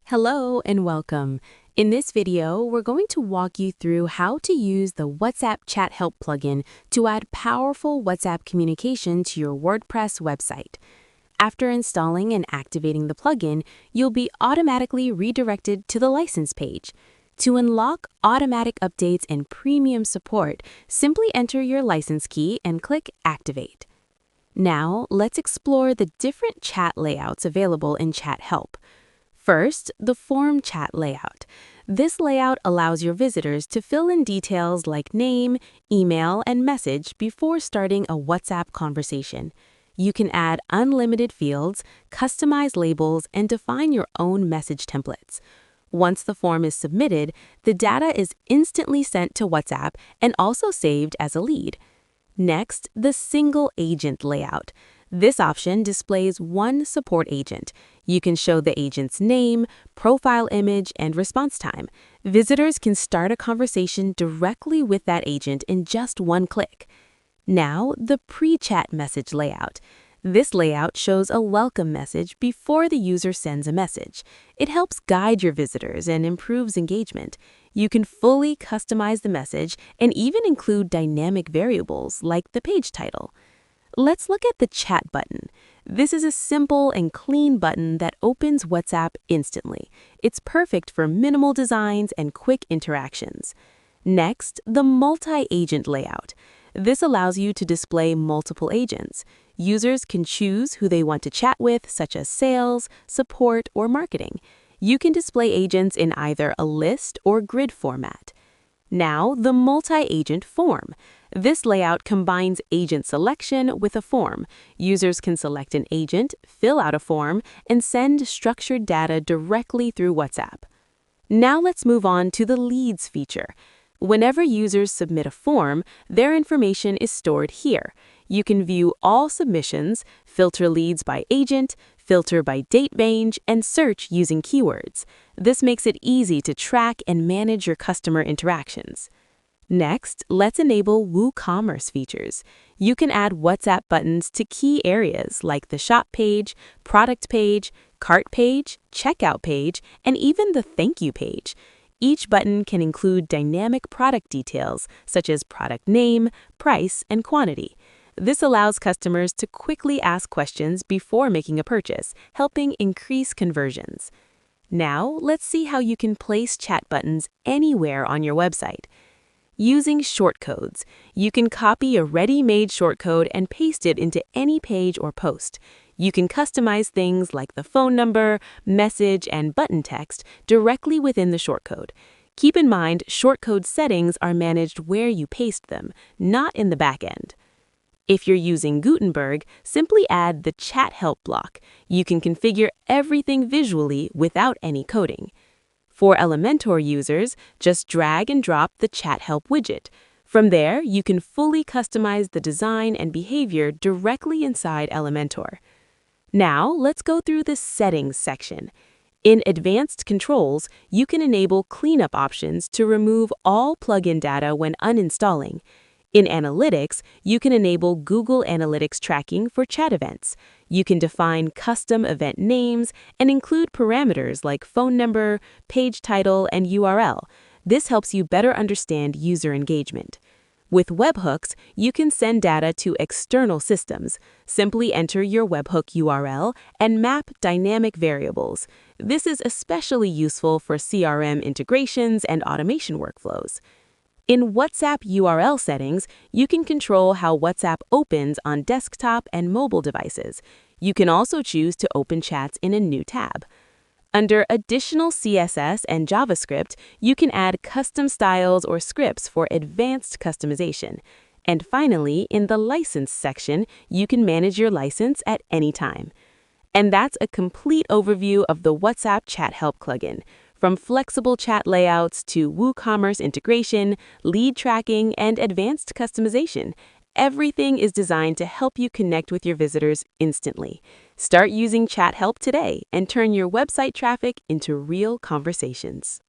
Hello and welcome. In this video, we're going to walk you through how to use the WhatsApp ChatHelp plugin to add powerful WhatsApp communication to your WordPress website. After installing and activating the plugin, you'll be automatically redirected to the license page. To unlock automatic updates and premium support, simply enter your license key and click Activate. Now, let's explore the different chat layouts available in ChatHelp. First, the form chat layout. This layout allows your visitors to fill in details like name, email, and message before starting a WhatsApp conversation. You can add unlimited fields, customize labels, and define your own message templates. Once the form is submitted, the data is instantly sent to WhatsApp and also saved as a lead. Next, the single agent layout. This option displays one support agent. You can show the agent's name, profile image, and response time. Visitors can start a conversation directly with that agent in just one click. Now, the pre-chat message layout. This layout shows a welcome message before the user sends a message. It helps guide your visitors and improves engagement. You can fully customize the message and even include dynamic variables like the page title. Let's look at the chat button. This is a simple and clean button that opens WhatsApp instantly. It's perfect for minimal designs and quick interactions. Next, the multi-agent layout. This allows you to display multiple agents. Users can choose who they want to chat with, such as sales, support, or marketing. You can display agents in either a list or grid format. Now, the multi-agent form. This layout combines agent selection with a form. Users can select an agent, fill out a form, and send structured data directly through WhatsApp. Now let's move on to the leads feature. Whenever users submit a form, their information is stored here. You can view all submissions, filter leads by agent, filter by date range, and search using keywords. This makes it easy to track and manage your customer interactions. Next, let's enable WooCommerce features. You can add WhatsApp buttons to key areas like the shop page, product page, cart page, checkout page, and even the thank you page. Each button can include dynamic product details such as product name, price, and quantity. This allows customers to quickly ask questions before making a purchase, helping increase conversions. Now, let's see how you can place chat buttons anywhere on your website. Using shortcodes, you can copy a ready-made shortcode and paste it into any page or post. You can customize things like the phone number, message, and button text directly within the shortcode. Keep in mind, shortcode settings are managed where you paste them, not in the back end. If you're using Gutenberg, simply add the ChatHelp block. You can configure everything visually without any coding. For Elementor users, just drag and drop the ChatHelp widget. From there, you can fully customize the design and behavior directly inside Elementor. Now, let's go through the Settings section. In Advanced Controls, you can enable cleanup options to remove all plugin data when uninstalling. In Analytics, you can enable Google Analytics tracking for chat events. You can define custom event names and include parameters like phone number, page title, and URL. This helps you better understand user engagement. With Webhooks, you can send data to external systems. Simply enter your webhook URL and map dynamic variables. This is especially useful for CRM integrations and automation workflows. In WhatsApp URL settings, you can control how WhatsApp opens on desktop and mobile devices. You can also choose to open chats in a new tab. Under Additional CSS and JavaScript, you can add custom styles or scripts for advanced customization. And finally, in the License section, you can manage your license at any time. And that's a complete overview of the WhatsApp ChatHelp plugin. From flexible chat layouts to WooCommerce integration, lead tracking, and advanced customization, everything is designed to help you connect with your visitors instantly. Start using ChatHelp today and turn your website traffic into real conversations.